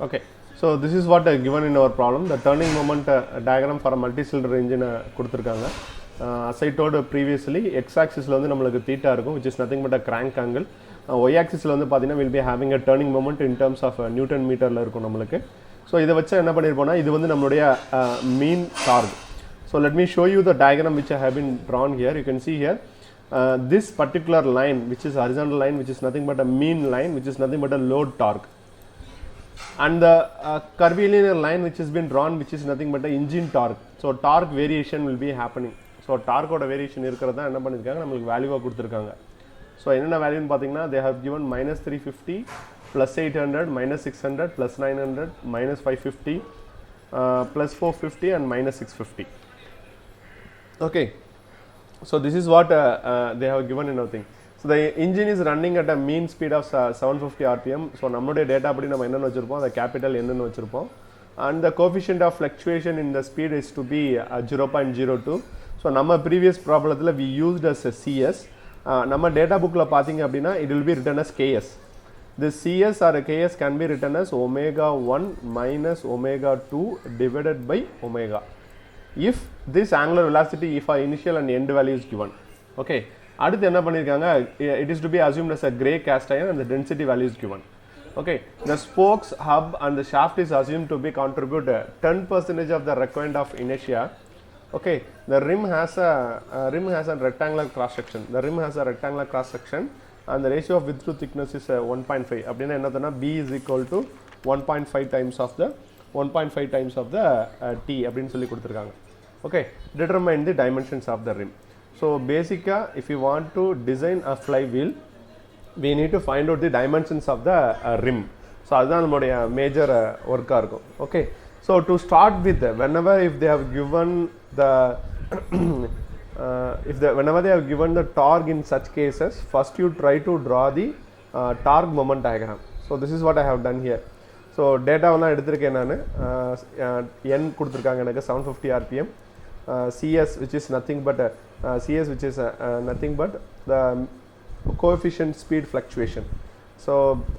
Okay, so this is what given in our problem. The turning moment diagram for a multi-cylinder engine கொடுத்திருக்காங்க. As I told previously, x-axis வந்து நம்மளுக்கு theta இருக்கும், which is nothing but a crank angle. Y-axis வந்து பார்த்தீங்கன்னா will be having a turning moment in terms of Newton meterல இருக்கும் நம்மளுக்கு. So இதை வச்சு என்ன பண்ணிருப்போம்னா இது வந்து நம்மளுடைய mean torque. So let me show you the diagram which I have been drawn here. You can see here this particular line, which is horizontal line, which is nothing but a mean line, which is nothing but a load torque. And the curvilinear line which has been drawn, which is nothing but a engine torque. So torque variation will be happening. So torque oda variation இருக்கிறதா என்ன பண்ணிருக்காங்க நமக்கு வேல்யூவா கொடுத்திருக்காங்க. So என்னென்ன வேல்யூன்னு பாத்தீங்கன்னா they have given -350 +800 -600 +900 -550 +450 and -650. Okay, so this is what they have given in our thing. So the engine is running at a mean speed of 750 rpm. So நம்மளுடைய data படி நம்ம என்னன்னு வச்சிருப்போம், the capital என்னன்னு வச்சிருப்போம், and the coefficient of fluctuation in the speed is to be 0.02. so நம்ம previous problemல we used as a cs. நம்ம data புக்ல பாத்தீங்க அப்படினா it will be written as ks. This cs or ks can be written as omega 1 minus omega 2 divided by omega if this angular velocity, if our initial and end value is given. Okay, அடுத்து என்ன பண்ணிருக்காங்க, it is to be assumed as a gray cast iron and the density value is given. Okay, the spokes, hub and the shaft is assumed to be contribute 10% of the requirement of inertia. Okay, the rim has a rectangular cross section. The rim has a rectangular cross section and the ratio of width to thickness is 1.5. அப்படினா என்னதுன்னா b is equal to 1.5 times of the t அப்படினு சொல்லி கொடுத்திருக்காங்க. Okay, determine the dimensions of the rim. So basically, if you want to design a flywheel, we need to find out the dimensions of the rim. So அதுதான் நம்மளுடைய major work இருக்கும். Okay, so to start with, whenever if they have given the whenever they have given the torque in such cases, first you try to draw the torque moment diagram. So this is what I have done here. So data எல்லாம் எடுத்துர்க்கேன் நான், n கொடுத்திருக்காங்க எனக்கு 750 rpm, cs which is nothing but nothing but the coefficient speed fluctuation. So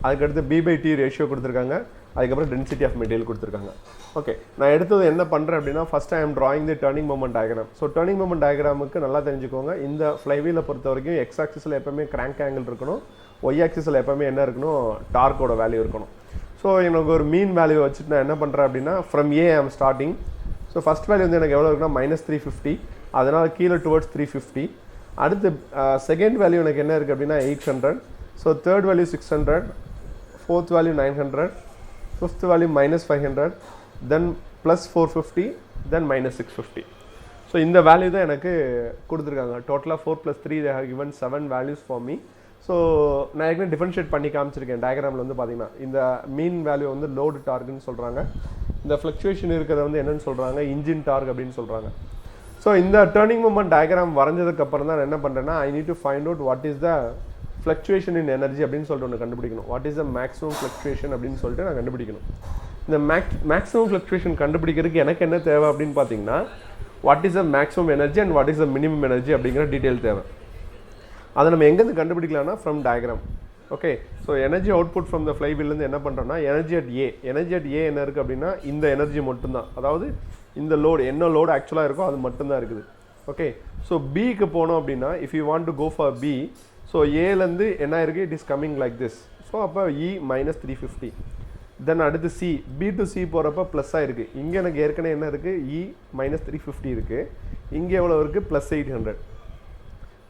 அதுக்கு அடுத்து b/t ratio கொடுத்திருக்காங்க, அதுக்கு அப்புறம் density of material கொடுத்திருக்காங்க. ஓகே, நான் எடுத்தது என்ன பண்றேன் அப்படினா first I am drawing the turning moment diagram. So turning moment diagramக்கு நல்லா தெரிஞ்சுக்கோங்க, இந்த flywheel பொறுத்த வரைக்கும் x axisல எப்பவுமே crank angle இருக்கணும், y axisல எப்பவுமே என்ன இருக்கணும், torque ஓட வேல்யூ இருக்கணும். So எனக்கு ஒரு மீன் வேல்யூ வச்சிட்டு நான் என்ன பண்றேன் அப்படினா from a I am starting. So first value வந்து எனக்கு எவ்வளவு இருக்குன்னா -350, அதனால கீழ towards 350. அடுத்து second value எனக்கு என்ன இருக்கு அப்படினா 800. So third value 600, fourth value 900, fifth value -500, then +450, then -650. So இந்த வேல்யூ தான் எனக்கு கொடுத்திருக்காங்க. டோட்டலா 4 + 3 they have given 7 values for me. So நான் ஏற்கனவே டிஃபரன்ஷியேட் பண்ணி காமிச்சிருக்கேன். டயகிராம்ல வந்து பாத்தீங்கன்னா இந்த மீன் வேல்யூ வந்து லோட் டார்க்னு சொல்றாங்க, இந்த ஃப்ளக்சுவேஷன் இருக்கிறத வந்து என்னன்னு சொல்றாங்க, இன்ஜின் டார்க் அப்படினு சொல்றாங்க. So இந்த டர்னிங் மொமெண்ட் டயகிராம் வரைஞ்சதுக்கு அப்புறம் தான் என்ன பண்றேன்னா I need to find out what is the fluctuation in energy அப்படினு சொல்லிட்டு ஒன்னு கண்டுபிடிக்கணும். What is the maximum fluctuation அப்படினு சொல்லிட்டு நான் கண்டுபிடிக்கணும். இந்த maximum fluctuation கண்டுபிடிக்கிறதுக்கு எனக்கு என்ன தேவை அப்படினு பாத்தீங்கன்னா what is the maximum energy and what is the minimum energy அப்படிங்கற டீடைல் தேவை. அதை நம்ம எங்க இருந்து கண்டுபிடிக்கலாம்னா from diagram. Okay, so energy output from the flywheel இருந்து என்ன பண்றோம்னா energy at a என்ன இருக்கு அப்படினா இந்த எனர்ஜி மட்டும் தான், அதாவது இந்த லோட் என்ன லோட் ஆக்சுவலா இருக்கோ அது மட்டும் தான் இருக்குது. ஓகே, so b க்கு போறோம் அப்படினா if you want to go for b, so a ல இருந்து என்ன இருக்கு, it is coming like this. so அப்ப e -350. then அடுத்து c, b to c போறப்ப பிளஸ் ஆயிருக்கு, இங்க எனக்கு ஏற்கனவே என்ன இருக்கு, e -350 இருக்கு, இங்க எவ்வளவு இருக்கு, +800.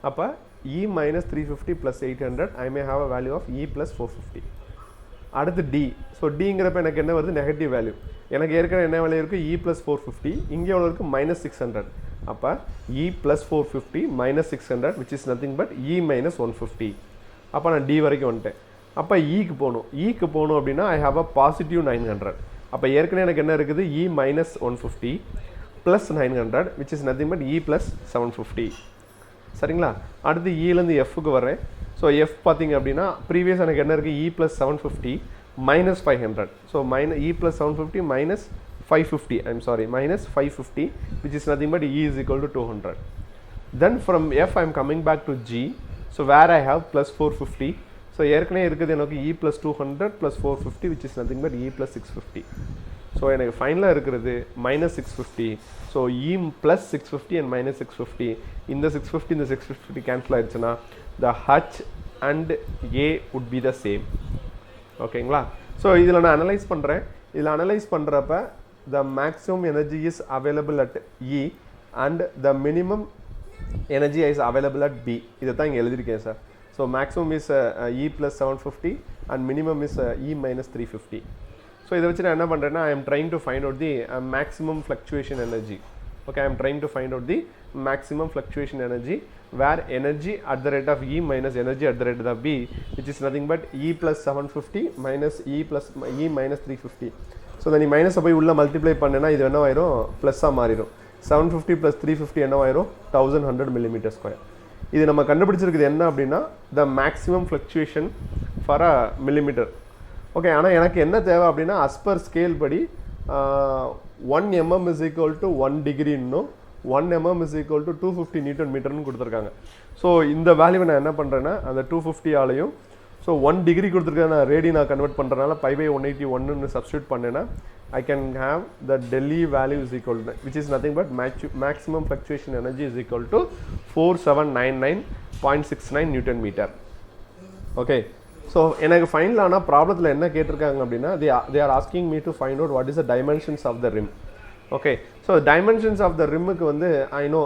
அப்ப e -350 + 800, I may have a value of e + 450. அடுத்து d. so d ங்கறப்ப எனக்கு என்ன வருது, நெகட்டிவ் வேல்யூ. எனக்கு ஏற்கனவே என்ன வேல்யூ இருக்கு, e + 450, இங்க எவ்வளவு இருக்கு, -600. அப்ப e + 450 -600 which is nothing but e - 150. அப்ப நான் d வரைக்கும் வந்துட்டேன். அப்ப e க்கு போணும் அப்படினா I have a positive 900. அப்ப ஏற்கனவே எனக்கு என்ன இருக்குது, e - 150 + 900 which is nothing but e + 750. சரிங்களா? அடுத்து e ல இருந்து f க்கு வரேன். so f பாத்தீங்க அப்படினா previous எனக்கு என்ன இருக்கு, e + 750 -500. so e + 750 -550, I'm sorry, -550 which is nothing but e is equal to 200. then from f I am coming back to g, so where I have +450. so so ஏற்கனவே இருக்குது எனக்கு E plus 200 plus 450 which is nothing but E plus 650. So எனக்கு ஃபைனலாக இருக்கிறது minus 650. So E plus 650 and minus 650. இந்த 650 இந்த 650 cancel ஆயிடுச்சுன்னா the H and A would be the same. ஓகேங்களா? ஸோ இதில் நான் அனலைஸ் பண்ணுறேன். இதில் அனலைஸ் பண்ணுறப்ப the maximum energy is available at E and the minimum energy is available at B. இதை தான் இங்கே எழுதியிருக்கேன் sir. So maximum is E plus 750 and minimum is E minus 350. So இதை வச்சு நான் என்ன பண்ணுறேன்னா I am trying to find out the maximum fluctuation energy. Okay, I am trying to find out the maximum fluctuation energy where energy at the rate of E minus energy at the rate of B, which is nothing but E plus 750 minus E minus 350. So then you minus போய் உள்ள multiply பண்ணேன்னா இது என்ன ஆயிரும் ப்ளஸ்ஸாக மாறிடும். 750 plus 350 என்ன ஆயிரும் 1100 millimeter square. இது நம்ம கண்டுபிடிச்சிருக்குது என்ன அப்படின்னா the maximum fluctuation for a millimeter. Okay, ஆனால் எனக்கு என்ன தேவை அப்படின்னா as per scale படி 1 mm is equal to 1 degree இன்னும் 1 mm is equal to 250 Newton meterன்னு கொடுத்துருக்காங்க. ஸோ இந்த வேல்யூவை நான் என்ன பண்ணுறேன்னா அந்த 250 ஆலையும் ஸோ 1 degree கொடுத்துருக்கேன் நான் ரேடி நான் கன்வெர்ட் பண்ணுறதுனால π/181 சப்ஸ்டியூட் பண்ணேன்னா I can have the Delhi value is equal to, which is nothing but maximum fluctuation energy is equal to 4799.69 Newton meter. Okay, so எனக்கு ஃபைனலான ப்ராப்ளத்தில் என்ன கேட்டிருக்காங்க அப்படின்னா they are asking me to find out what is the dimensions of the rim. Okay, so dimensions of the rimக்கு வந்து I know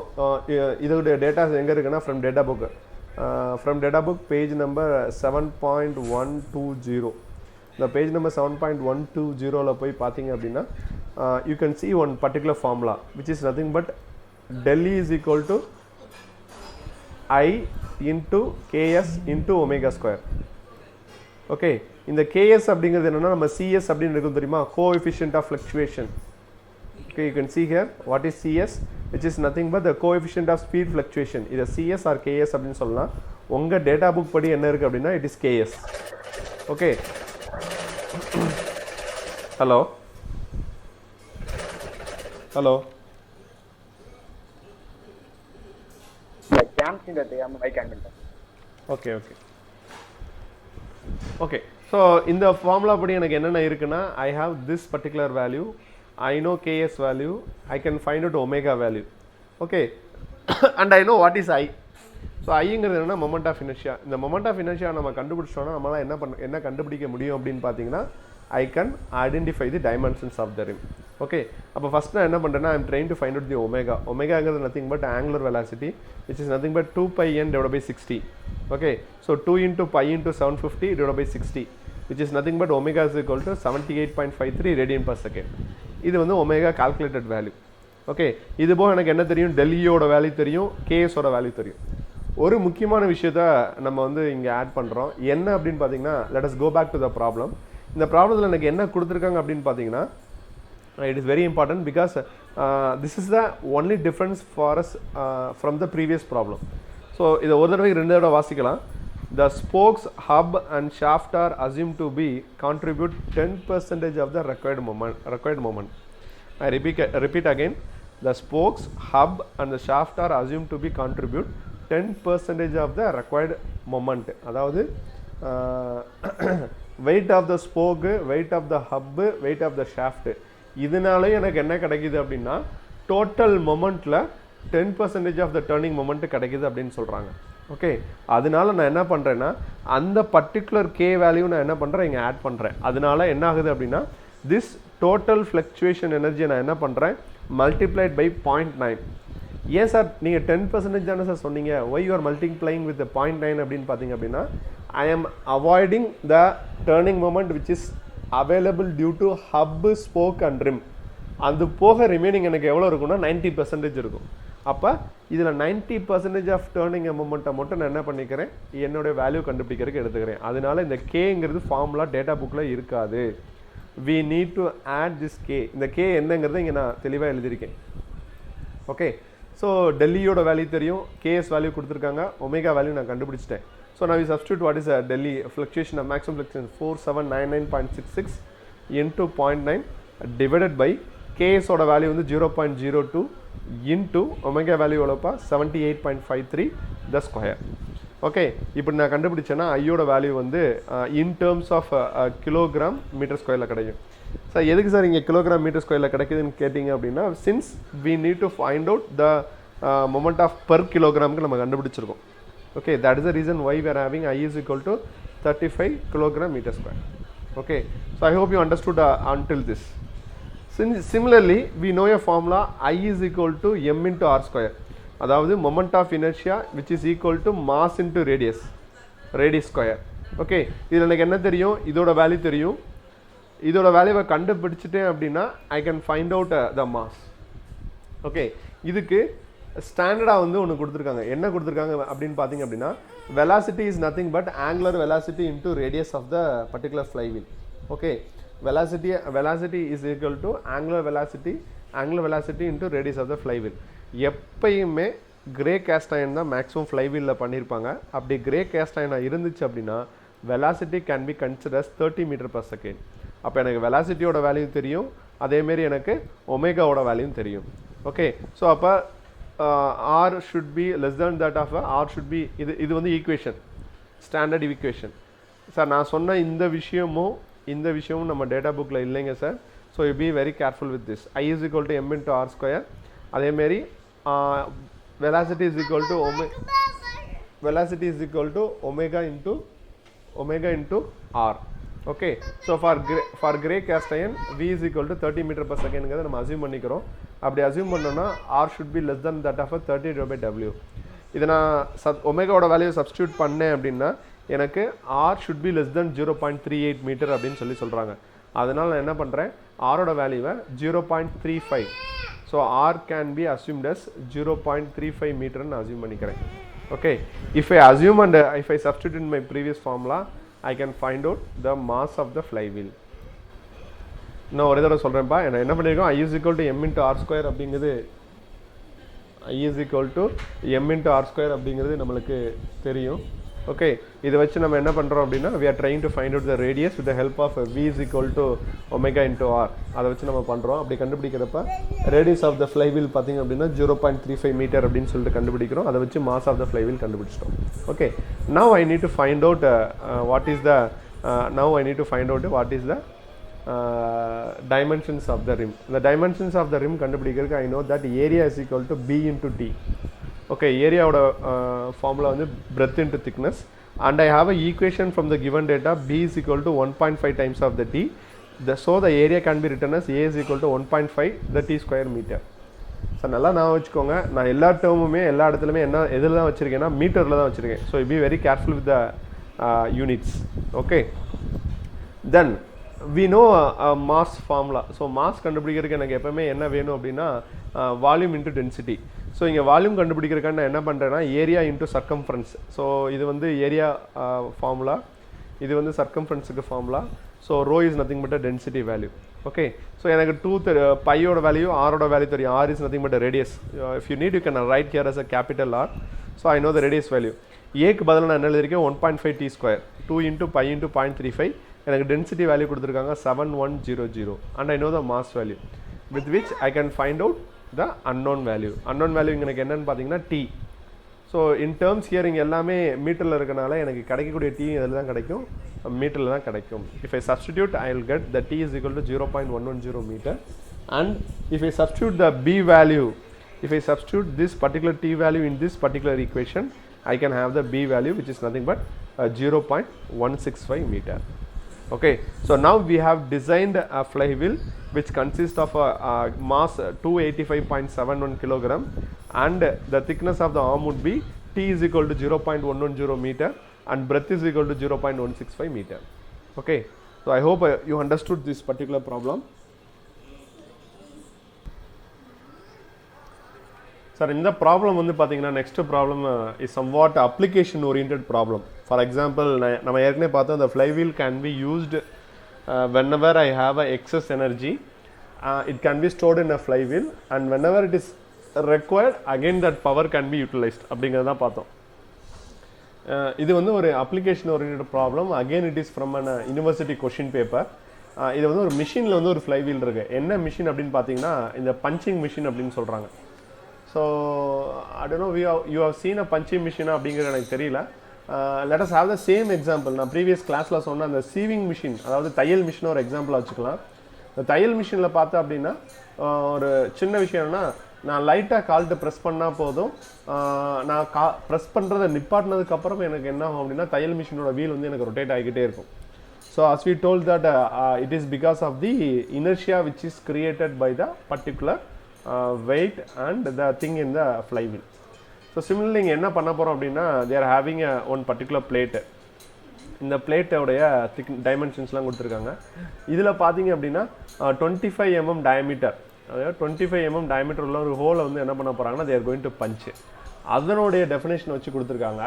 இதோட data எங்கே இருக்குன்னா from data book page number 7.120. the page number 7.120 ல போய் பாத்தீங்க அப்படின்னா you can see one particular formula which is nothing but del E is equal to I into Ks into omega square. Okay, இந்த Ks அப்படிங்கிறது என்னன்னா நம்ம Cs அப்படின்னு இருக்கும் தெரியுமா, coefficient of fluctuation. Okay, you can see here what is Cs, which is nothing but the coefficient of speed fluctuation. இத Cs or Ks அப்படின்னு சொல்லலாம். உங்க டேட்டா புக் படி என்ன இருக்கு அப்படின்னா it is Ks. Okay, hello I can't see that I can't. okay so இந்த formula படி எனக்கு என்னென்ன இருக்குன்னா I have this particular value, I know Ks value, I can find out omega value. Okay, and I know what is I. So ஐங்கிறது என்னன்னா moment of inertia. இந்த moment of inertia நம்ம கண்டுபிடிச்சோன்னா நம்மளால் என்ன கண்டுபிடிக்க முடியும் அப்படின்னு பார்த்தீங்கன்னா I can identify the dimensions of the rim. Okay, அப்போ ஃபஸ்ட் நான் என்ன பண்ணுறேன்னா I am trying to find out the omega. Omegaங்கிறது nothing but angular velocity which is nothing but 2πn divided by 60. Okay, so 2 into pi into 750 divided by 60 which is nothing but omega is equal to 78.53 radian per second. இது வந்து omega calculated value. Okay, இது போக எனக்கு என்ன தெரியும், டெல்லியோட value தெரியும், கேஎஸோட value தெரியும். ஒரு முக்கியமான விஷயத்தை நம்ம வந்து இங்கே ஆட் பண்ணுறோம். என்ன அப்படின்னு பார்த்தீங்கன்னா let us go back to the problem. இந்த ப்ராப்ளத்தில் எனக்கு என்ன கொடுத்துருக்காங்க அப்படின்னு பார்த்தீங்கன்னா it is very important because this is the only difference for us from the previous problem. So இதை ஒரு தடவை ரெண்டு தடவை வாசிக்கலாம். The spokes, hub and shaft are assumed to be contribute 10% of the required moment. I repeat again. The spokes, hub and the shaft are assumed to be contribute 10% of the required moment. அதாவது weight of the spoke, weight of the hub, weight of the shaft. இதனால எனக்கு என்ன கிடைக்குது அப்படின்னா total மொமெண்ட்ல 10% of the turning moment கிடைக்குது அப்படின்னு சொல்றாங்க. Okay, அதனால நான் என்ன பண்றேன்னா அந்த பர்టిక్యులர் k வேல்யூ நான் என்ன பண்றேன் இங்க ஆட் பண்றேன். அதனால என்ன ஆகுது அப்படின்னா this total fluctuation energy நான் என்ன பண்றேன் multiplied by 0.9. ஏன் சார் நீங்கள் 10% தானே சார் சொன்னீங்க, why you are multiplying with the 0.9 அப்படின்னு பார்த்தீங்க அப்படின்னா I am avoiding the turning moment which is available due to hub, spoke and rim. அது போக ரிமைனிங் எனக்கு எவ்வளோ இருக்குன்னா 90% இருக்கும். அப்போ இதில் 90% ஆஃப் டேர்னிங் மொமெண்ட்டை மட்டும் நான் என்ன பண்ணிக்கிறேன் என்னுடைய வேல்யூ கண்டுபிடிக்கிறதுக்கு எடுத்துக்கிறேன். அதனால இந்த கேங்கிறது ஃபார்முலா டேட்டா புக்கில் இருக்காது. we need to add this k. இந்த k என்னங்கிறத இங்கே நான் தெளிவாக எழுதியிருக்கேன். ஓகே, ஸோ டெல்லியோட வேல்யூ தெரியும், கேஎஸ் வேல்யூ கொடுத்துருக்காங்க, ஒமேகா வேல்யூ நான் கண்டுபிடிச்சிட்டேன். ஸோ நான் we substitute what is delta fluctuation of maximum fluctuation 4799.66 into 0.9 divided by கேஎஸோட வேல்யூ வந்து 0.02 into ஒமேகா வேல்யூ எவ்வளோப்பா 78.53 த ஸ்கொயர். ஓகே இப்போ நான் கண்டுபிடிச்சேன்னா ஐயோட வேல்யூ வந்து in terms of kilogram metre ஸ்கொயரில் கிடைக்கும். சார் எதுக்கு சார் இங்கே கிலோகிராம் மீட்டர் ஸ்கொயரில் கிடைக்குதுன்னு கேட்டிங்க அப்படின்னா since we need to find out the moment of per கிலோகிராமுக்கு நம்ம கண்டுபிடிச்சிருக்கோம். Okay that is the reason why we are having I is equal to 35 kilogram meter square. Okay, so I hope you understood until this. Similarly we know a formula I is equal to m into r square, அதாவது moment of inertia which is equal to mass into radius square. Okay இதில் எனக்கு என்ன தெரியும், இதோட value தெரியும். இதோட வேல்யூவை கண்டுபிடிச்சிட்டேன் அப்படின்னா I can find out the mass. Okay இதுக்கு ஸ்டாண்டர்டாக வந்து ஒன்று கொடுத்துருக்காங்க. என்ன கொடுத்துருக்காங்க அப்படின்னு பார்த்தீங்க அப்படின்னா velocity is nothing but angular velocity into radius of the particular flywheel. Okay, velocity is equal to angular velocity into radius of the flywheel. எப்பயுமே கிரே கேஸ்ட் அயன் தான் மேக்ஸிமம் ஃப்ளைவீலில் பண்ணியிருப்பாங்க. அப்படி கிரே கேஸ்ட் அயனாக இருந்துச்சு அப்படின்னா velocity can be considered as 30 meter per second. அப்போ எனக்கு வெலாசிட்டியோட value தெரியும், அதேமாரி எனக்கு ஒமேகாவோட வேல்யூ தெரியும். ஓகே ஸோ அப்போ r should be less than that of r should be இது வந்து ஈக்குவேஷன், ஸ்டாண்டர்ட் ஈக்குவேஷன். சார் நான் சொன்ன இந்த விஷயமும் நம்ம டேட்டா புக்கில் இல்லைங்க sir. So you be very careful with this. I is equal to m into r square, அதேமாரி velocity is equal to omega into r. Okay, so for gray cast iron v is equal to 30 meter per second ங்கறத நம்ம assume பண்ணிக்கிறோம். அப்படி assume பண்ணோம்னா r should be less than that of 30 divided by w. இத நான் ஒமேகாவோட value substitute பண்ணேன் அப்படின்னா எனக்கு r should be less than 0.38 metre அப்படின்னு சொல்றாங்க. அதனால நான் என்ன பண்றேன், r ஓட வேல்யூவை 0.35, so r can be assumed as 0.35 metre ன்னு அஸ்யூம் பண்ணிக்கிறேன். Okay, if I assume and if I substitute in my previous formula I can find out the mass of the flywheel. நான் ஒரே தடவை சொல்கிறேன்ப்பா, என்ன பண்ணியிருக்கோம், I is equal to m into r square அப்படிங்கிறது நம்மளுக்கு தெரியும். ஓகே இதை வச்சு நம்ம என்ன பண்ணுறோம் அப்படின்னா we are trying to find out the radius with the help of v is equal to omega into r. அதை வச்சு நம்ம பண்ணுறோம். அப்படி கண்டுபிடிக்கிறப்ப radius of the flywheel பார்த்தீங்க அப்படின்னா 0.35 மீட்டர் அப்படின்னு சொல்லிட்டு கண்டுபிடிக்கிறோம். அதை வச்சு mass of the flywheel கண்டுபிடிச்சிட்டோம். Okay now I need to find out what is the dimensions of the rim. The dimensions of the rim கண்டுபிடிக்கிறதுக்கு I know that area is equal to b into d. Okay, area oda formula வந்து breadth into thickness, and I have a equation from the given data b is equal to 1.5 times of the d. So the area can be written as a is equal to 1.5 the t square meter. So நல்லா நான் வச்சுக்கோங்க, நான் எல்லா டேர்முமே எல்லா இடத்துலயுமே என்ன எதில தான் வச்சிருக்கேன்னா மீட்டர்ல தான் வச்சிருக்கேன். So be very careful with the units. Okay, then we know a mass formula. So mass கண்டுபிடிக்கிறதுக்கு எனக்கு எப்பவுமே என்ன வேணும் அப்படின்னா volume into density. ஸோ இங்கே வால்யூம் கண்டுபிடிக்கிறதுக்காக நான் என்ன பண்ணுறேன்னா ஏரியா இன்ட்டு சர்க்கம்ஃபரன்ஸ். ஸோ இது வந்து ஏரியா ஃபார்முலா, இது வந்து சர்க்கம்ஃபரன்ஸுக்கு formula. So rho is nothing but density value. Okay so எனக்கு பையோட வேல்யூ ஆரோட வேல்யூ தெரியும். R is nothing but radius. If you need you can write here as a capital R. So I know the radius value. ஏக்கு பதில் நான் என்ன எழுதியிருக்கேன், 1.5 t square 2 into pi into 0.35. எனக்கு டென்சிட்டி வேல்யூ கொடுத்துருக்காங்க 7100 and I know the mass value with which I can find out the unknown value. இங்க எனக்கு என்னன்னு பார்த்தீங்கன்னா t. So in terms here இங்கே எல்லாமே மீட்டரில் இருக்கனால எனக்கு கிடைக்கக்கூடிய t இதில் தான் கிடைக்கும், மீட்டரில் தான் கிடைக்கும். If I substitute I will get the t is equal to 0.110 meter, and if I substitute the b value, if I substitute this particular t value in this particular equation, I can have the b value which is nothing but 0.165 meter. Okay, so now we have designed a flywheel which consists of a mass 285.71 kilogram, and the thickness of the arm would be t is equal to 0.110 meter and breadth is equal to 0.165 meter. Okay, so I hope you understood this particular problem. Sir, in the problem வந்து பாத்தீங்கன்னா next problem is somewhat application oriented problem. For example, நம்ம ஏற்கனவே பார்த்தோம் the flywheel can be used whenever I have a excess energy. It can be stored in a flywheel, and whenever it is required again that power can be utilized அப்படிங்கறத பார்த்தோம். இது வந்து ஒரு application oriented problem. Again it is from an university question paper. இது வந்து ஒரு மிஷின்ல வந்து ஒரு flywheel இருக்கு. என்ன மிஷின் அப்படினு பாத்தீங்கன்னா இந்த punching machine அப்படினு சொல்றாங்க. So I don't know you have seen a punching machine அப்படிங்கறது எனக்கு தெரியல. let us have the same example. நான் ப்ரீவியஸ் கிளாஸில் சொன்ன அந்த சீவிங் மிஷின், அதாவது தையல் மிஷின் ஒரு எக்ஸாம்பிளாக வச்சுக்கலாம். இந்த தையல் மிஷினில் பார்த்தா அப்படின்னா ஒரு சின்ன விஷயம் என்னன்னா, நான் லைட்டாக கால்ட்டு ப்ரெஸ் பண்ணால் போதும், நான் ப்ரெஸ் பண்ணுறதை நிப்பாட்டினதுக்கப்புறம் எனக்கு என்ன ஆகும் அப்படின்னா தையல் மிஷினோட வீல் வந்து எனக்கு ரொட்டேட் ஆகிக்கிட்டே இருக்கும். So as we told that it is because of the inertia which is created by the particular weight and the thing in the flywheel. So similarly இங்கே என்ன பண்ண போகிறோம் அப்படின்னா, they are having one particular plate. இந்த பிளேட்டோடைய டைமென்ஷன்ஸ்லாம் கொடுத்துருக்காங்க. இதில் பார்த்தீங்க அப்படின்னா 25 mm டயமீட்டர், அதாவது 25 mm டயமீட்டர் உள்ள ஒரு ஹோலை வந்து என்ன பண்ண போகிறாங்கன்னா they are going to punch. அதனுடைய டெஃபினேஷன் வச்சு கொடுத்துருக்காங்க.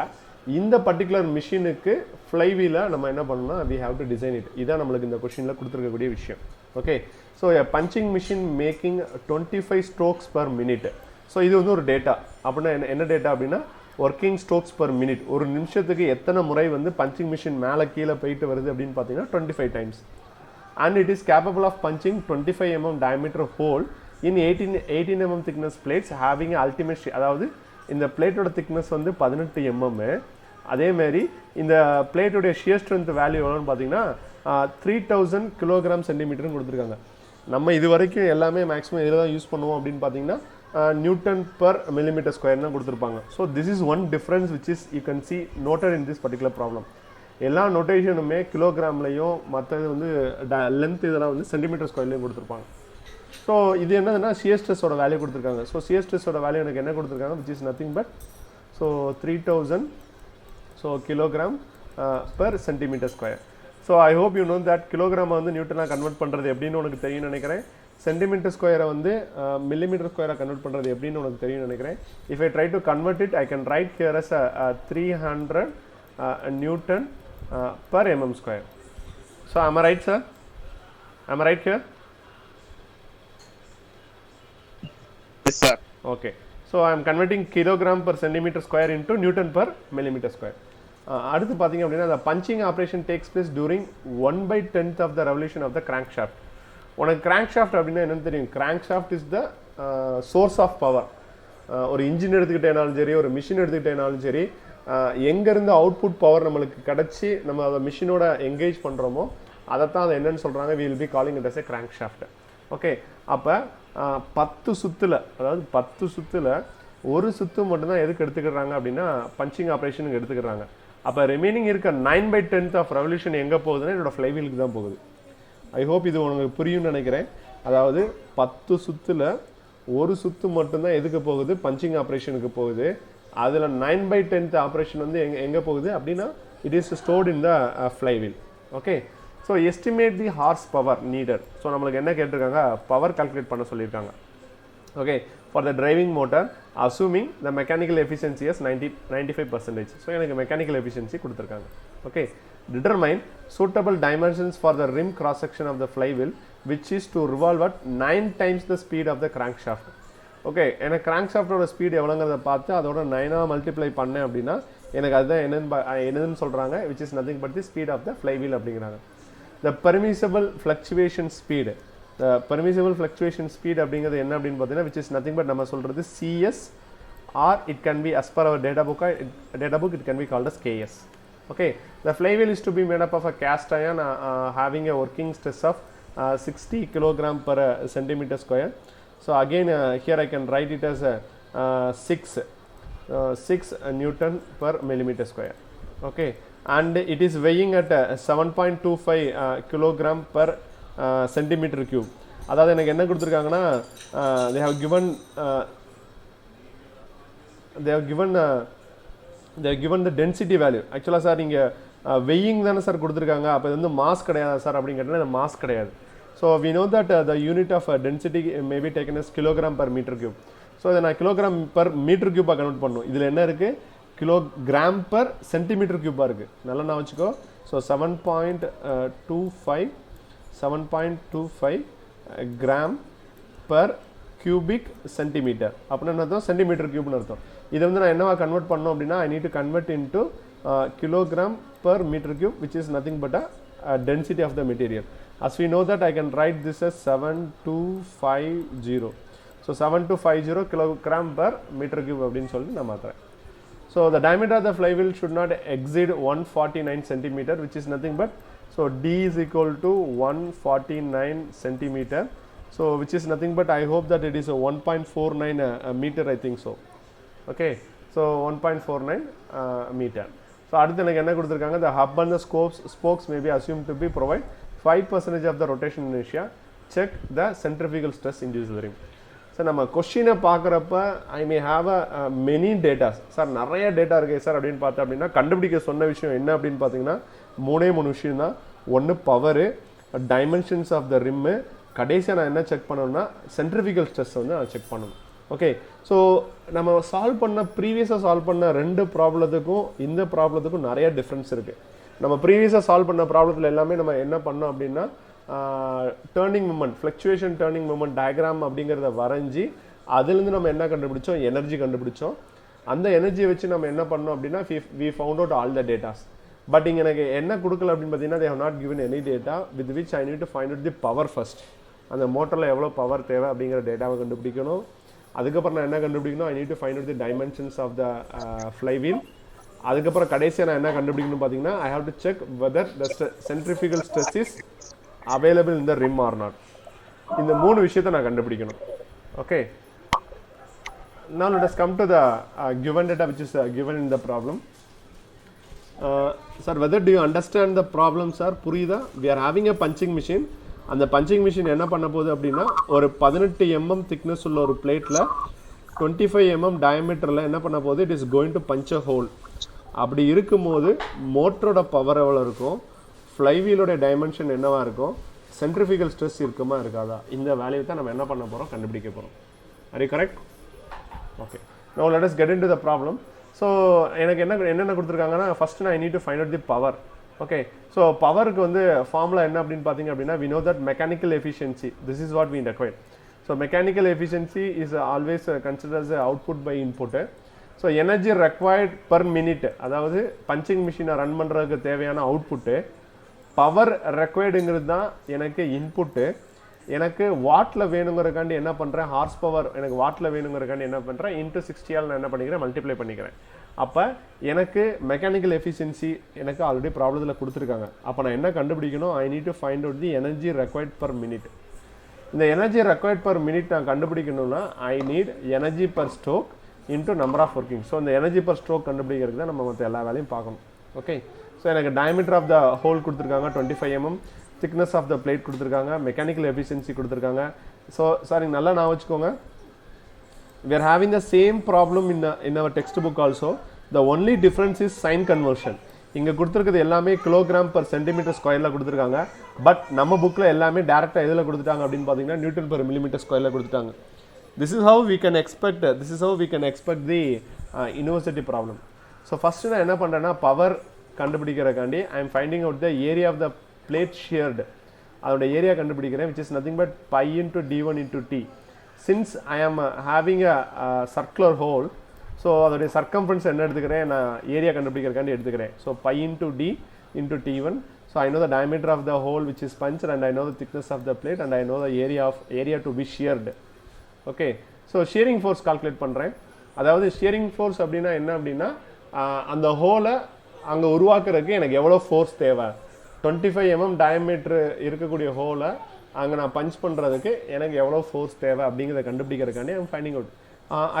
இந்த பர்டிகுலர் மிஷினுக்கு ஃப்ளைவீலை நம்ம என்ன பண்ணணும்னா we have to design it. இதான் நம்மளுக்கு இந்த கொஷினில் கொடுத்துருக்கக்கூடிய விஷயம். Okay, so punching machine making 25 strokes per minute. So இது வந்து ஒரு டேட்டா. அப்படின்னா என்ன டேட்டா அப்படின்னா ஒர்க்கிங் ஸ்ட்ரோக்ஸ் பர் மினிட், ஒரு நிமிஷத்துக்கு எத்தனை முறை வந்து பஞ்சிங் மிஷின் மேலே கீழே போயிட்டு வருது அப்படின்னு பார்த்தீங்கன்னா 25 times. And it is capable of punching 25 mm diameter hole in 18 mm thickness plates having ultimate, அதாவது இந்த பிளேட்டோட திக்னஸ் வந்து 18 mm. அதேமாரி இந்த பிளேட்டோடைய ஷியர் ஸ்ட்ரென்த் வேல்யூ எவ்வளோன்னு பார்த்தீங்கன்னா 3000 kg/cm கொடுத்துருக்காங்க. நம்ம இது வரைக்கும் எல்லாமே மேக்ஸிமம் இதில் தான் யூஸ் பண்ணுவோம் அப்படின்னு பார்த்தீங்கன்னா Newton per millimeter square தான் கொடுத்துருப்பாங்க. So this is one difference which is you can see noted in this particular problem. எல்லா நோட்டேஷனுமே கிலோகிராம்லையும் மற்றது வந்து லென்த் இதெல்லாம் வந்து சென்டிமீட்டர் ஸ்கொயர்லையும் கொடுத்துருப்பாங்க. ஸோ இது என்னதுன்னா சியர் ஸ்ட்ரெஸ்ஸோட வேல்யூ கொடுத்துருக்காங்க. ஸோ சியர் ஸ்ட்ரெஸ்ஸோட வேல்யூ எனக்கு என்ன கொடுத்துருக்காங்க, which is nothing but 3000 kilogram per centimetre square. So I hope you know that கிலோகிராமை வந்து நியூட்டனாக கன்வெர்ட் பண்ணுறது எப்படின்னு உனக்கு தெரியும்னு நினைக்கிறேன். சென்டிமீட்டர் ஸ்கொயரை வந்து மில்லிமீட்டர் ஸ்கொயரை கன்வெர்ட் பண்ணுறது எப்படின்னு உனக்கு தெரியும்னு நினைக்கிறேன். If I try to convert it, I can write here as 300 Newton per mm square. So am I right, sir? Am I right here? Yes, sir. Okay. So I am converting kilogram per centimeter square into Newton per millimeter square. அடுத்து பார்த்தீங்க அப்படின்னா the punching operation takes place during 1/10th of the revolution of the crankshaft. உனக்கு crankshaft அப்படின்னா என்னன்னு தெரியும். crankshaft is the source of power. ஒரு engine எடுத்துக்கிட்டேனாலும் சரி, ஒரு மிஷின் எடுத்துக்கிட்டேனாலும் சரி, எங்கேருந்து அவுட்புட் பவர் நம்மளுக்கு கிடச்சி நம்ம அதை மிஷினோட என்கேஜ் பண்ணுறோமோ அதைத்தான் அதை என்னன்னு சொல்கிறாங்க, we will be calling it as a crankshaft. Okay, அப்போ 10 சுற்றுல, அதாவது 10 சுற்றுல ஒரு சுற்று மட்டும்தான் எதுக்கு எடுத்துக்கிறாங்க அப்படின்னா பஞ்சிங் ஆப்ரேஷனுக்கு எடுத்துக்கிறாங்க. அப்போ ரிமைனிங் இருக்க 9/10th ஆஃப் ரெவல்யூஷன் எங்கே போகுதுன்னா என்னோட ஃப்ளைவீலுக்கு தான் போகுது. ஐ ஹோப் இது உங்களுக்கு புரியும்னு நினைக்கிறேன். அதாவது 10 சுற்றுல ஒரு சுற்று மட்டும்தான் எதுக்கு போகுது, பஞ்சிங் ஆப்ரேஷனுக்கு போகுது. அதில் 9/10th ஆப்ரேஷன் வந்து எங்கே போகுது அப்படின்னா it is stored in the flywheel. Okay, so estimate the horse power needed. So நம்மளுக்கு என்ன கேட்டிருக்காங்க, பவர் கால்குலேட் பண்ண சொல்லியிருக்காங்க. Okay, for the driving motor assuming the mechanical efficiency is 95%. So எனக்கு மெக்கானிக்கல் எஃபிஷியன்சி கொடுத்துருக்காங்க. Okay, determine suitable dimensions for the rim cross section of the flywheel which is to revolve at 9 times the speed of the crankshaft. Okay, எனக்கு crankshaftோட speed எவ்வளோங்கிறத பார்த்து அதோட 9 multiply பண்ணேன் அப்படின்னா எனக்கு அதுதான் என்னன்னு சொல்கிறாங்க, which is nothing but the speed of the flywheel அப்படிங்கிறாங்க. The permissible fluctuation speed, the permissible fluctuation speed அப்படிங்கிறது என்ன அப்படின்னு பார்த்தீங்கன்னா which is nothing but நம்ம சொல்கிறது CS or it can be as per our data book it can be called as KS. Okay, the flywheel is to be made up of a cast iron having a working stress of 60 kilogram per centimeter square. So again here I can write it as 6 Newton per millimeter square. Okay, and it is weighing at 7.25 kilogram per centimeter cube. அதாவது எனக்கு என்ன கொடுத்துருக்காங்கன்னா they have given the density value. ஆக்சுவலாக sir இங்கே weighing தானே sir கொடுத்துருக்காங்க, அப்போ இது வந்து மாஸ் கிடையாது சார் அப்படின்னு கேட்டால் இந்த மாஸ் கிடையாது. So we know that the unit of density may be taken as kilogram per metre cube. So இதை நான் கிலோகிராம் per மீட்டர் கியூப்பாக கன்வெர்ட் பண்ணணும். இதில் என்ன இருக்குது, கிலோகிராம் per சென்டிமீட்டர் கியூப்பாக இருக்குது. நல்லா நான் வச்சுக்கோ. So 7.25 gram per cubic centimetre அப்படின்னு அர்த்தம், சென்டிமீட்டர் கியூப்னு அர்த்தம். இதை வந்து நான் என்னவா கன்வெர்ட் பண்ணோம் அப்படின்னா I need to convert into kilogram per metre cube which is nothing but a density of the material. As we know that I can write this as 7250. So 7250 kilogram per meter cube அப்படின்னு சொல்லி நான் மாற்றுறேன். So So the diameter of the flywheel should not exceed 149 centimeter, which is nothing but, so D is equal to 149 centimeter, so which is nothing but, I hope that it is a 1.49 meter, I think so. Okay, so 1.49 meter. So அடுத்து எனக்கு என்ன கொடுத்திருக்காங்க, the hub and the spokes may be assumed to be provide 5% of the rotation inertia. Check the centrifugal stress induced the rim. So நம்ம கொஸ்டினை பார்க்குறப்ப I may have a many datas. Sir நிறைய data இருக்குது sir அப்படின்னு பார்த்தா அப்படின்னா கண்டுபிடிக்க சொன்ன விஷயம் என்ன அப்படின்னு பார்த்தீங்கன்னா மூணு விஷயம் தான். ஒன்று power, dimensions of the rim, கடைசியாக நான் என்ன செக் பண்ணணும்னா சென்ட்ரிஃபிகல் ஸ்ட்ரெஸ் வந்து நான் செக் பண்ணணும். ஓகே, ஸோ நம்ம ப்ரீவியஸாக சால்வ் பண்ண 2 ப்ராப்ளத்துக்கும் இந்த ப்ராப்ளத்துக்கும் நிறைய டிஃப்ரென்ஸ் இருக்குது. நம்ம ப்ரீவியஸாக சால்வ் பண்ண ப்ராப்ளத்தில் எல்லாமே நம்ம என்ன பண்ணோம் அப்படின்னா turning moment, fluctuation turning moment diagram அப்படிங்கிறத வரைஞ்சி அதுலேருந்து நம்ம என்ன கண்டுபிடிச்சோம், எனர்ஜி கண்டுபிடிச்சோம். அந்த எனர்ஜியை வச்சு நம்ம என்ன பண்ணோம் அப்படின்னா we found out all the datas. But இங்கே எனக்கு என்ன கொடுக்கல அப்படின்னு பார்த்தீங்கன்னா they have not given any data with which I need to find out the power first. அந்த மோட்டரில் எவ்வளோ பவர் தேவை அப்படிங்கிற டேட்டாவை கண்டுபிடிக்கணும். அதுக்கப்புறம் நான் என்ன கண்டுபிடிக்கணும், I need to find out the dimensions of the flywheel. அதுக்கப்புறம் கடைசியாக நான் என்ன கண்டுபிடிக்கணும் பார்த்தீங்கன்னா I have to check whether the centrifugal stress is available in the rim or not. இந்த 3 விஷயத்தை நான் கண்டுபிடிக்கணும். Okay, now let us come to the given data which is given in the problem. Sir, whether do you understand the problem, sir? புரியுதா? We are having a punching machine. அந்த punching machine என்ன பண்ண போகுது அப்படின்னா ஒரு 18 mm thickness உள்ள ஒரு பிளேட்டில் 25 mm டயமீட்டரில் என்ன பண்ண போகுது, it is going to punch a hole. அப்படி இருக்கும்போது மோட்டரோட பவர் எவ்வளோ இருக்கும், ஃப்ளைவீலோட டைமென்ஷன் என்னவா இருக்கும், சென்ட்ரிஃபிகல் ஸ்ட்ரெஸ் இருக்குமா இருக்காதா, இந்த வேல்யூ தான் நம்ம என்ன பண்ண போகிறோம், கண்டுபிடிக்க போகிறோம். Are you correct? Okay, now let us get into the problem. So எனக்கு என்னென்ன கொடுத்துருக்காங்கன்னா ஃபர்ஸ்ட் நான் I need to find out the power. Okay, so பவருக்கு வந்து ஃபார்முலா என்ன அப்படின்னு பார்த்தீங்க அப்படின்னா we know that mechanical efficiency, this is what we require. So mechanical efficiency is always considered as output by input. So energy required per minute, அதாவது punching மிஷினை run பண்ணுறதுக்கு தேவையான அவுட்புட்டு, பவர் ரெக்வயர்டுங்கிறது தான் எனக்கு இன்புட்டு. எனக்கு வாட்டில் வேணுங்கிறக்காண்டி என்ன பண்ணுறேன், ஹார்ஸ் பவர் எனக்கு வாட்டில் வேணுங்கிறக்காண்டி என்ன பண்ணுறேன், இன்ட்டு 60 நான் என்ன பண்ணிக்கிறேன், மல்டிப்ளை பண்ணிக்கிறேன். அப்போ எனக்கு மெக்கானிக்கல் எஃபிஷியன்சி எனக்கு ஆல்ரெடி ப்ராப்ளத்தில் கொடுத்துருக்காங்க. அப்போ நான் என்ன கண்டுபிடிக்கணும், I need to find out the energy required per minute. இந்த எனர்ஜி ரெக்வயர்ட் பர் மினிட் நான் கண்டுபிடிக்கணும்னா I need energy per stroke into number of working. So இந்த எனர்ஜி பர் ஸ்ட்ரோக் கண்டுபிடிக்கிறதுக்கு தான் நம்ம மற்ற எல்லா வேலையும் பார்க்கணும். ஓகே, ஸோ எனக்கு டயமீட்டர் ஆஃப் த ஹோல் கொடுத்துருக்காங்க 25 mm, thickness of the plate கொடுத்துருக்காங்க, மெக்கானிக்கல் எஃபிஷியன்சி கொடுத்துருக்காங்க. ஸோ சார் இங்கே நல்லா நான் வச்சுக்கோங்க, we are having the same problem in our textbook also. The only difference is sign conversion. இங்கே கொடுத்துருக்கிறது எல்லாமே கிலோகிராம் பர் சென்டிமீட்டர் ஸ்கொயரில் கொடுத்துருக்காங்க. பட் நம்ம புக்கில் எல்லாமே டேரெக்டாக எதில் கொடுத்துட்டாங்க அப்படின்னு பார்த்தீங்கன்னா நியூட்டன் பர் மில்லிமீட்டர் ஸ்கொயரில் கொடுத்துட்டாங்க. This is how we can expect the university problem. So first நான் என்ன பண்ணுறேன்னா power கண்டுபிடிக்கிறக்காண்டி I am finding out the area of the plate sheared. அதோட ஏரியா கண்டுபிடிக்கிறேன், which is nothing but pi into d1 into t. Since I am having a circular hole, so அதோடைய circumference என்ன எடுத்துக்கிறேன், நான் area கண்டுபிடிக்கிறக்காண்டி எடுத்துக்கிறேன். So pi into d into t1. So I know the diameter of the hole which is punched, and I know the thickness of the plate, and I know the area to be sheared. Okay, so shearing force calculate பண்ணுறேன். அதாவது shearing force அப்படின்னா என்ன அப்படின்னா அந்த ஹோலை அங்கே உருவாக்குறதுக்கு எனக்கு எவ்வளோ ஃபோர்ஸ் தேவை, 25 mm டயமீட்டர் இருக்கக்கூடிய ஹோலை அங்கே நான் பஞ்ச் பண்ணுறதுக்கு எனக்கு எவ்வளோ ஃபோர்ஸ் தேவை அப்படிங்கிறத கண்டுபிடிக்கிறதுக்காண்டி I am finding out.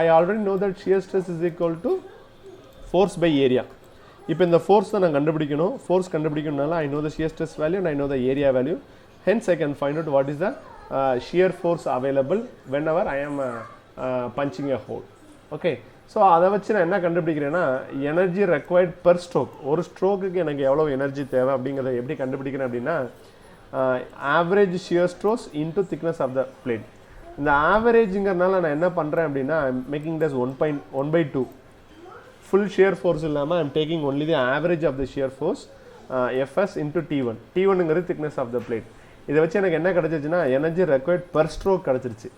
I already know that shear stress is equal to force by area. இப்போ இந்த ஃபோர்ஸ் தான் நான் கண்டுபிடிக்கணும். ஃபோர்ஸ் கண்டுபிடிக்கணும்னால I know the shear stress value and I know the area value. Hence I can find out what is the shear force available whenever I am punching a hole. Okay, so அதை வச்சு நான் என்ன கண்டுபிடிக்கிறேன்னா energy required per stroke, ஒரு ஸ்ட்ரோக்குக்கு எனக்கு எவ்வளோ energy தேவை அப்படிங்கிறத எப்படி கண்டுபிடிக்கிறேன் அப்படின்னா average shear stress into thickness of the plate. இந்த ஆவரேஜுங்கிறதுனால நான் என்ன பண்ணுறேன் அப்படின்னா making does 1/2 full shear force இல்லாமல் I'm taking only the average of the shear force FS into T1ங்கிறது திக்னஸ் ஆஃப் த பிளேட். இதை வச்சு எனக்கு என்ன கிடச்சிருச்சுன்னா எனர்ஜி ரெக்வயர்ட் பர் ஸ்ட்ரோக் கிடச்சிருச்சு.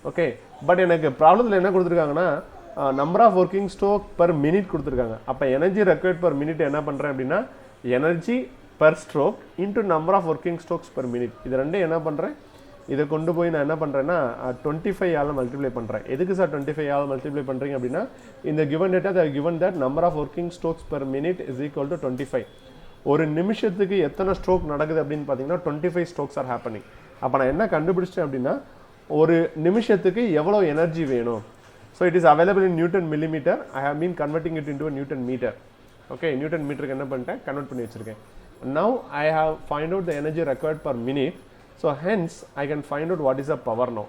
ஓகே, பட் எனக்கு ப்ராப்ளத்தில் என்ன கொடுத்துருக்காங்கன்னா number of working stroke per minute கொடுத்துருக்காங்க. அப்போ எனர்ஜி ரெக்வயர்ட் பர் மினிட் என்ன பண்ணுறேன் அப்படின்னா energy per stroke into number of working strokes per minute, இது ரெண்டும் என்ன பண்ணுறேன் இதை கொண்டு போய் நான் என்ன பண்ணுறேன்னா 25 ஆல் மல்டிப்ளை பண்ணுறேன். எதுக்கு சார் 25 ஆல் மல்டிப்ளை பண்ணுறீங்க அப்படின்னா இந்த given data they have given that number of working strokes per minute is equal to 25. ஒரு நிமிஷத்துக்கு எத்தனை ஸ்ட்ரோக் நடக்குது அப்படின்னு பார்த்தீங்கன்னா 25 strokes are happening. அப்போ நான் என்ன கண்டுபிடிச்சிட்டேன் அப்படின்னா ஒரு நிமிஷத்துக்கு எவ்வளோ எனர்ஜி வேணும். So it is available in newton millimetre. I have been converting it into newton metre. Okay, newton மீட்டருக்கு என்ன பண்ணிட்டேன், கன்வெர்ட் பண்ணி வச்சிருக்கேன். Now I have find out the energy required per minute. So hence I can find out what is the power now.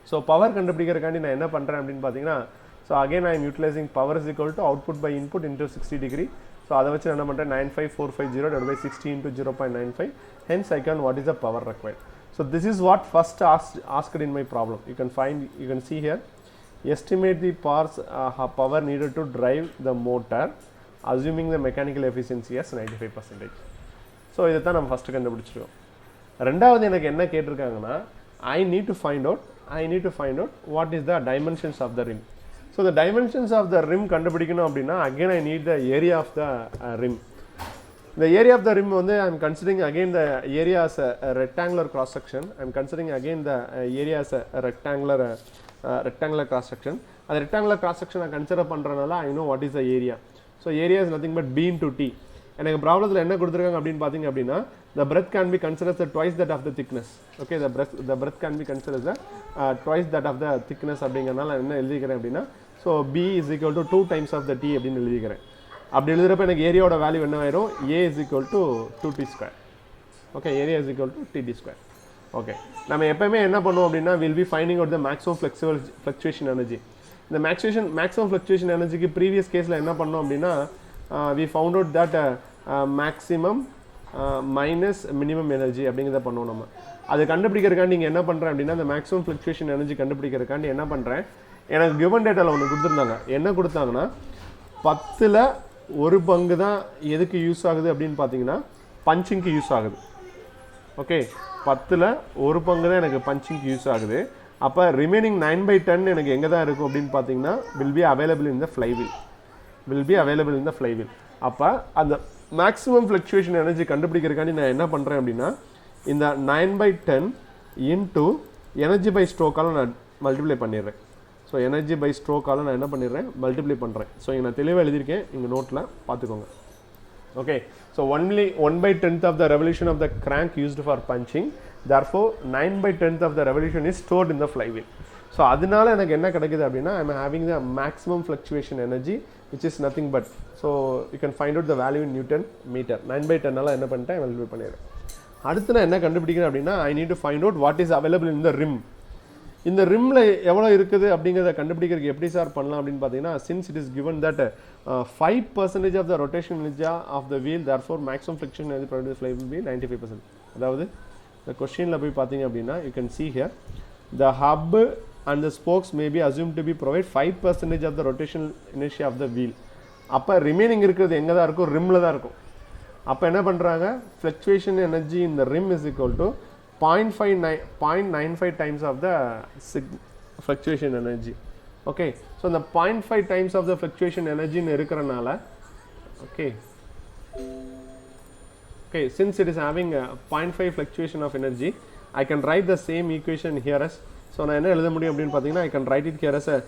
So power கண்டுபிடிக்கிறதுக்காண்டி நான் என்ன பண்ணுறேன் அப்படின்னு பார்த்தீங்கன்னா so again I am utilizing power is equal to output by input into 60 degree. So அதை வச்சு என்ன பண்ணுறேன் 95450 divided by 60 into 0.95. Hence I can what is the power required. So this is what first asked in my problem. You can see here estimate the power needed to drive the motor assuming the mechanical efficiency as 95%. So இதை தான் நம்ம first கண்டுபிடிச்சிருக்கோம். ரெண்டாவது எனக்கு என்ன கேட்டிருக்காங்கன்னா I need to find out what is the dimensions of the rim. So the dimensions of the rim கண்டுபிடிக்கணும் அப்படின்னா again I need the area of the rim. The area of the rim வந்து I am considering again the area as a rectangular cross section. I am considering again the area as a rectangular cross section. அந்த rectangular cross section நான் consider பண்ணுறதுனால I know what is the area. So area is nothing but b into t. எனக்கு ப்ராப்ளத்தில் என்ன கொடுத்துருக்காங்க அப்படின்னு பார்த்தீங்க அப்படின்னா the breadth can be considered as twice that of the thickness. Okay, the breadth can be considered as twice that of the thickness அப்படிங்கிறனால என்ன எழுதிக்கிறேன் அப்படின்னா so b is equal to 2 times of the t அப்படின்னு எழுதிக்கிறேன். அப்படி எழுதுறப்ப எனக்கு ஏரியாவோட value என்ன ஆயிரும், a is equal to 2t square. Okay, area is equal to td square. Okay, நம்ம எப்பவுமே என்ன பண்ணுவோம் அப்படின்னா will be finding out the maximum fluctuation energy. இந்த maximum fluctuation energy previous caseல என்ன பண்ணோம் அப்படின்னா we found out that maximum minus minimum energy அப்படிங்கிறத பண்ணுவோம். நம்ம அது கண்டுபிடிக்கிறதுக்காண்டி நீங்கள் என்ன பண்ணுறேன் அப்படின்னா இந்த maximum fluctuation energy கண்டுபிடிக்கிறதுக்காண்டி என்ன பண்ணுறேன், எனக்கு கிவன் டேட்டாவில் ஒன்று கொடுத்துருந்தாங்க. என்ன கொடுத்தாங்கன்னா 10ல் 1 பங்கு தான் எதுக்கு யூஸ் ஆகுது அப்படின்னு பார்த்தீங்கன்னா பஞ்சிங்க்கு யூஸ் ஆகுது. ஓகே, 10ல் 1 பங்கு தான் எனக்கு பஞ்சிங்க்கு யூஸ் ஆகுது. அப்போ ரிமைனிங் 9/10 எனக்கு எங்கே தான் இருக்கும் அப்படின்னு பார்த்தீங்கன்னா will be available in the flywheel. அப்போ அந்த மேக்ஸிமம் ஃப்ளக்சுவேஷன் எனர்ஜி கண்டுபிடிக்கிறதுக்காண்டி நான் என்ன பண்ணுறேன் அப்படின்னா இந்த 9/10 இன்ட்டு எனர்ஜி பை ஸ்ட்ரோக்கால் நான் மல்டிப்ளை பண்ணிடுறேன். ஸோ எனர்ஜி பை ஸ்ட்ரோக்கால் நான் என்ன பண்ணிடுறேன், மல்டிப்ளை பண்ணுறேன். ஸோ இங்கே நான் தெளிவாக எழுதியிருக்கேன், இங்கே நோட்டில் பார்த்துக்கோங்க. Okay, so only 1/10 of the revolution of the crank used for punching. Therefore 9/10 of the revolution is stored in the flywheel. So அதனால எனக்கு என்ன கிடைக்குது அப்படின்னா I am having the maximum fluctuation energy which is nothing but, so you can find out the value in Newton meter. 9/10 ஆல என்ன பண்ணிட்டேன், multiply பண்ணிடுறேன். அடுத்து நான் என்ன கண்டுபிடிக்கிறேன் அப்படின்னா I need to find out what is available in the rim. இந்த ரிம்ல எவ்வளோ இருக்குது அப்படிங்கிறத கண்டுபிடிக்கிறதுக்கு எப்படி சார் பண்ணலாம் அப்படின்னு பார்த்தீங்கன்னா since it is given that 5% of the rotation energy of the wheel, therefore maximum friction energy produced by the flywheel will be 95%. அதாவது இந்த கொஸ்டினில் போய் பார்த்தீங்க அப்படின்னா you can see here the hub and the spokes may be assumed to be provide 5% of the rotational inertia of the wheel. அப்போ remaining இருக்கிறது எங்கே தான் இருக்கும், ரிம்ல தான் இருக்கும். அப்போ என்ன பண்ணுறாங்க, fluctuation energy in the rim is equal to 0.95 times of the fluctuation energy. Okay, so the 0.5 times of the fluctuation energy in இருக்கிறனால okay, since it is having a 0.5 fluctuation of energy, I can write the same equation here as, so நான் என்ன எழுத முடியும் அப்படின்னு பார்த்தீங்கன்னா I can write it here as a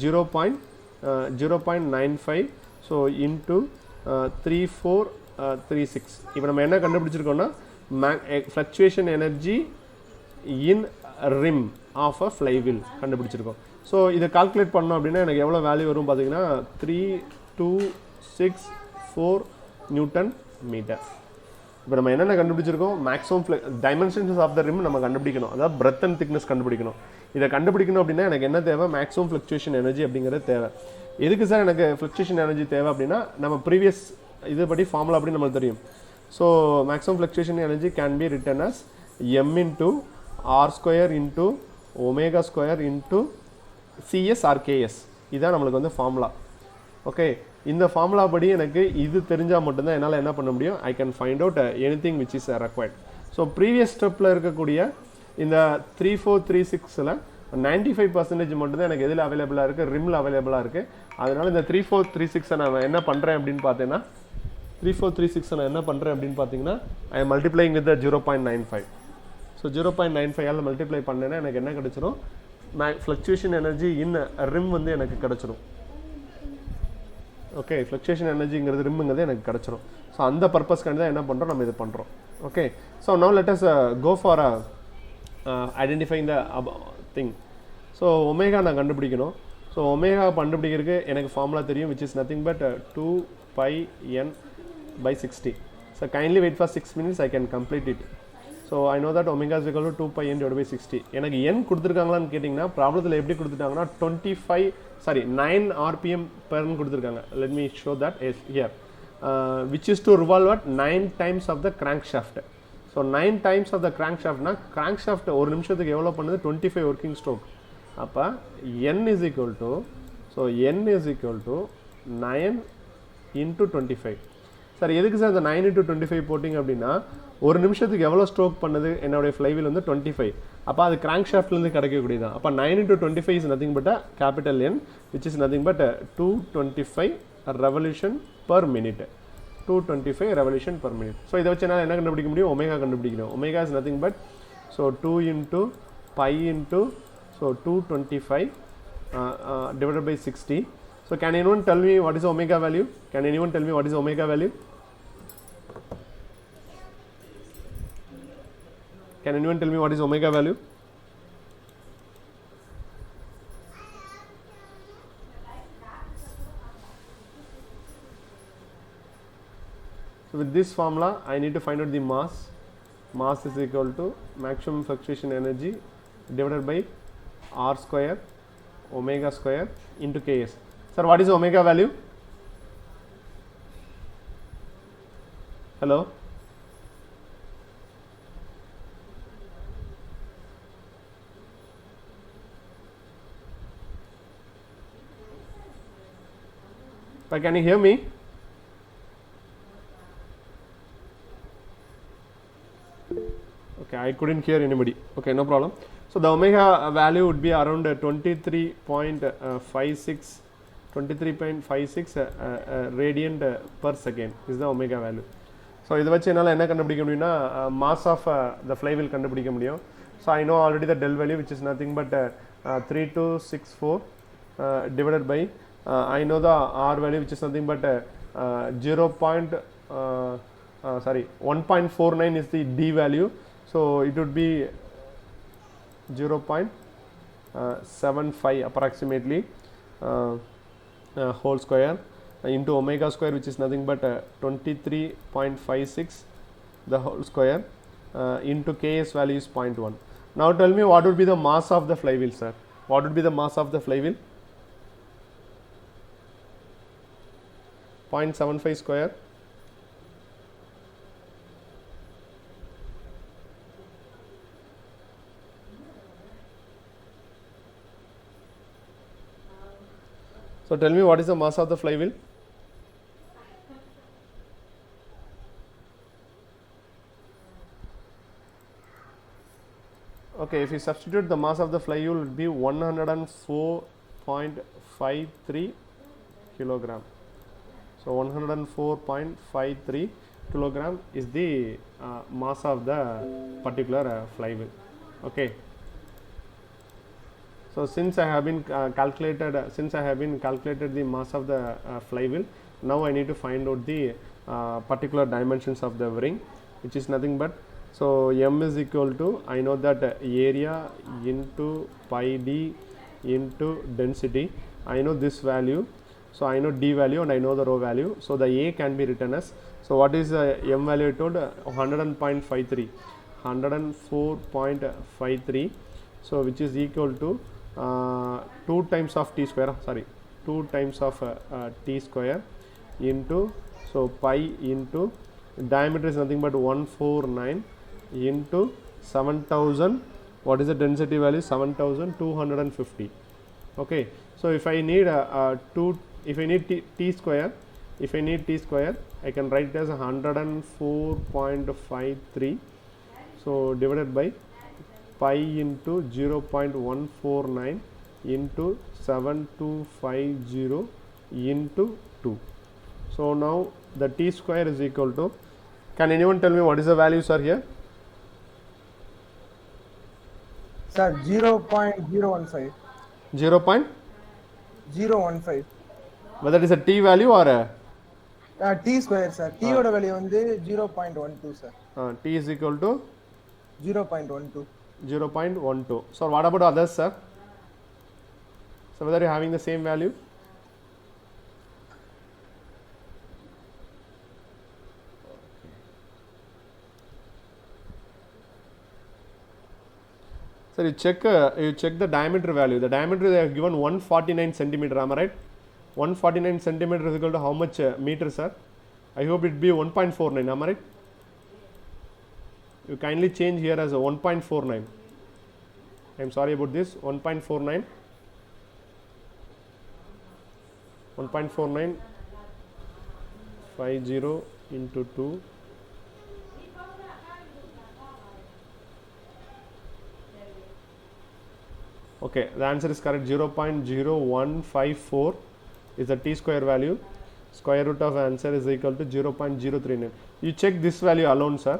0.95 so into 3436. இப்போ நம்ம என்ன கண்டுபிடிச்சிருக்கோம்னா fluctuation energy in rim of a flywheel கண்டுபிடிச்சிருக்கோம். ஸோ இதை கால்குலேட் பண்ணோம் அப்படின்னா எனக்கு எவ்வளோ வேல்யூ வரும் பார்த்தீங்கன்னா 3264 நியூட்டன் மீட்டர். இப்போ நம்ம என்னென்ன கண்டுபிடிச்சிருக்கோம், maximum dimensions of the rim நம்ம கண்டுபிடிக்கணும், அதாவது பிரெத் அண்ட் திக்னஸ் கண்டுபிடிக்கணும். இதை கண்டுபிடிக்கணும் அப்படின்னா எனக்கு என்ன தேவை, மேக்ஸிமம் ஃப்ளக்சுவேஷன் எனர்ஜி அப்படிங்கிறது தேவை. எதுக்கு சார் எனக்கு ஃப்ளக்சுவேஷன் எனர்ஜி தேவை அப்படின்னா நம்ம ப்ரீவியஸ் இதுபடி ஃபார்முலா அப்படி நம்மளுக்கு தெரியும். So maximum fluctuation energy can be written as m into r square into omega square into cs or ks. இதுதான் நம்மளுக்கு வந்து ஃபார்முலா. ஓகே, இந்த ஃபார்முலா படி எனக்கு இது தெரிஞ்சால் மட்டும்தான் என்னால் என்ன பண்ண முடியும், ஐ can find out anything which is required. So previous ஸ்டெப்பில் இருக்கக்கூடிய இந்த 3436ல் 95% மட்டும்தான் எனக்கு எதில் அவைலபிளாக இருக்குது, ரிம்மில் அவைலபிளாக இருக்குது. அதனால் இந்த 3436 நான் என்ன பண்ணுறேன் அப்படின்னு பார்த்தீங்கன்னா 3436 நான் என்ன பண்ணுறேன் அப்படின்னு பார்த்தீங்கன்னா I am multiplying with 0.95. So 0.95 multiply பண்ணேன்னா எனக்கு என்ன கிடச்சிரும், ஃப்ளக்சுவேஷன் எனர்ஜி இன் ரிம் வந்து எனக்கு கிடச்சிரும். ஓகே, ஃப்ளக்சுவேஷன் எனர்ஜிங்கிறது ரிம்முங்கிறது எனக்கு கிடச்சிரும். ஸோ அந்த பர்பஸ்க்காண்டி தான் என்ன பண்ணுறோம், நம்ம இது பண்ணுறோம். Okay, so now let us go for identifying the thing. So omega நான் கண்டுபிடிக்கணும். ஸோ ஒமேகா கண்டுபிடிக்கிறதுக்கு எனக்கு ஃபார்முலா தெரியும், which is nothing but 2 pi n by 60. So kindly wait for 6 minutes, I can complete it. So I know that omega is equal to 2 pi n divided by 60. எனக்கு n கொடுத்துருக்காங்களான்னு கேட்டிங்கன்னா ப்ராப்ளத்தில் எப்படி கொடுத்துட்டாங்கன்னா 9 rpm per கொடுத்துருக்காங்க. Let me show that here, which is to revolve at 9 times of the crankshaft. So 9 times of the crankshaftனா crankshaft ஒரு நிமிஷத்துக்கு எவ்வளோ பண்ணுது, 25 working stroke. அப்போ n is equal to, so n is equal to 9 into 25. Sir எதுக்கு sir இந்த 9 into 25 போட்டிங்க அப்படின்னா, ஒரு நிமிஷத்துக்கு எவ்வளோ ஸ்ட்ரோக் பண்ணுது என்னுடைய ஃப்ளைவீல் வந்து 25. அப்போ அது கிராங்க் ஷாஃப்ட்லேருந்து கிடைக்கக்கூடியது தான். அப்போ 9 into 25 is nothing but a capital N, which is nothing but 225 revolution per minute. 225 revolution per minute. So இதை வச்சு என்னால் என்ன கண்டுபிடிக்க முடியும், ஒமேகா கண்டுபிடிக்கணும். Omega is nothing but, so 2 into pi into, so 225 divided by 60. So can anyone tell me what is omega value? Can anyone tell me what is omega value? Can anyone tell me what is omega value? So with this formula I need to find out the mass. Mass is equal to maximum fluctuation energy divided by r square omega square into ks. Sir, what is omega value? Hello? Can you hear me? Okay, I couldn't hear anybody. Okay, no problem. So the omega value would be around 23.56 radiant per second is the omega value. So இதை வச்சு என்னால் என்ன கண்டுபிடிக்க முடியும்னா, mass of the flywheel கண்டுபிடிக்க முடியும். So I know already the del value, which is nothing but 3264 divided by, I know the r value, which is nothing but 1.49 is the d value. So it would be 0.75 approximately whole square into omega square, which is nothing but 23.56 the whole square into ks value is 0.1. Now tell me what would be the mass of the flywheel, sir? What would be the mass of the flywheel? 0.75 square. So tell me what is the mass of the flywheel? Okay, if you substitute the mass of the flywheel would be 104.53 kilogram. So 104.53 kilogram is the mass of the particular flywheel. Okay. So since I have been calculated the mass of the flywheel, now I need to find out the particular dimensions of the ring, which is nothing but, so m is equal to, I know that area into pi d into density. I know this value, so I know d value and I know the rho value. So the a can be written as, so what is the m value I told, 104.53, so which is equal to 2 times of t square, 2 times of t square into, so pi into diameter is nothing but 149 into 7000, what is the density value, 7250. Okay, so if I need t square, I can write it as 104.53, so divided by pi into 0.149 into 7250 into 2. So now the t square is equal to, can anyone tell me what is the values are here? Sir, 0.015. 0. 015. Whether it is a T value or a T square, sir. T oda value வந்து 0.12, sir. T is equal to 0.12. 0.12. So what about others, sir? So whether you're having the same value? So you check the diameter value. The diameter they have given 149 centimeter. Am I right? 149 centimeter is equal to how much meter, sir? I hope it be 1.49. Am I right? You kindly change here as a 1.49. I am sorry about this. 1.49. 1.49 50 into 2. Okay, the answer is correct. 0.0154 is the T square value. Square root of answer is equal to 0.039. You check this value alone, sir.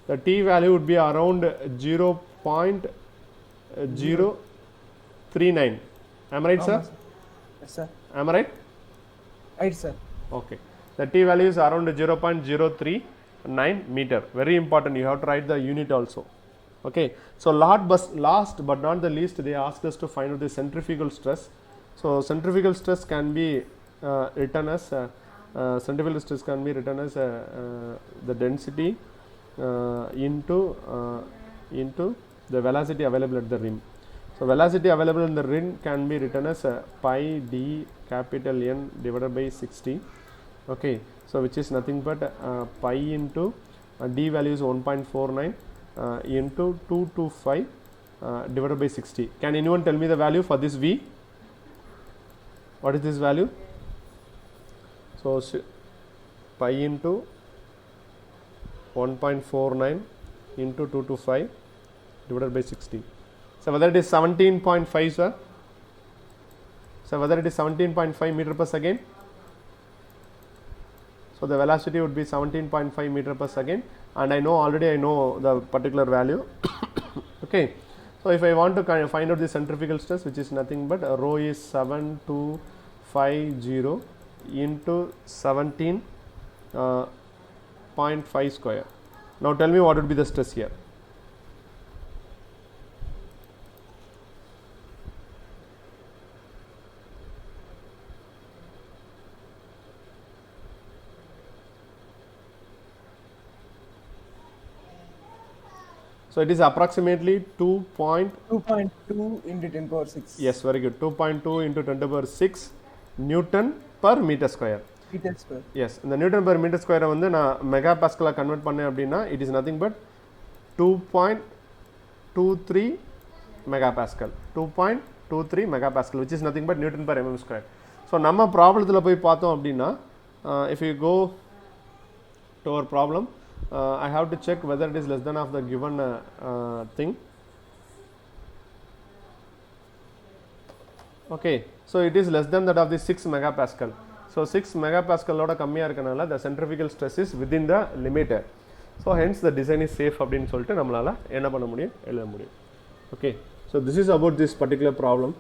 The T value would be around 0.039. Am I right, sir? Yes, sir. Am I right? Right, sir. Okay. The T value is around 0.039 meter. Very important. You have to write the unit also. Okay. So last but not the least, they asked us to find out the centrifugal stress. So centrifugal stress can be written as the density into the velocity available at the rim. So velocity available in the rim can be written as pi d capital N divided by 60. Okay, so which is nothing but pi into d value is 1.49 into 225 divided by 60. Can anyone tell me the value for this V? What is this value? So pi into 1.49 into 225 divided by 60. So whether it is 17.5, sir? So whether it is 17.5 meter per second? So the velocity would be 17.5 meter per second, and I know the particular value. Okay, so if I want to kind of find out the centrifugal stress, which is nothing but rho is 7250 into 17.5 square. Now tell me what would be the stress here. So it is approximately 2.2 into 10 power 6. Yes, very good. 2.2 into 10 to the power 6 Newton per meter square. Meter square. Yes, in the Newton per meter square வந்து நான் megapascal convert பண்ணேன் அப்படின்னா it is nothing but 2.23 megapascal. 2.23 megapascal, which is nothing but Newton per mm square. So நம்ம ப்ராப்ளத்தில் போய் பார்த்தோம் அப்படின்னா if you go to our problem, I have to check whether it is less than of the given thing. Okay, so it is less than that of the 6 megapascal. So 6 megapascal oda kammiya irukanaala the centrifugal stress is within the limit. So hence the design is safe அப்படினு சொல்லிட்டு நம்மளால என்ன பண்ண முடியும் எழுத முடியும். Okay, so this is about this particular problem.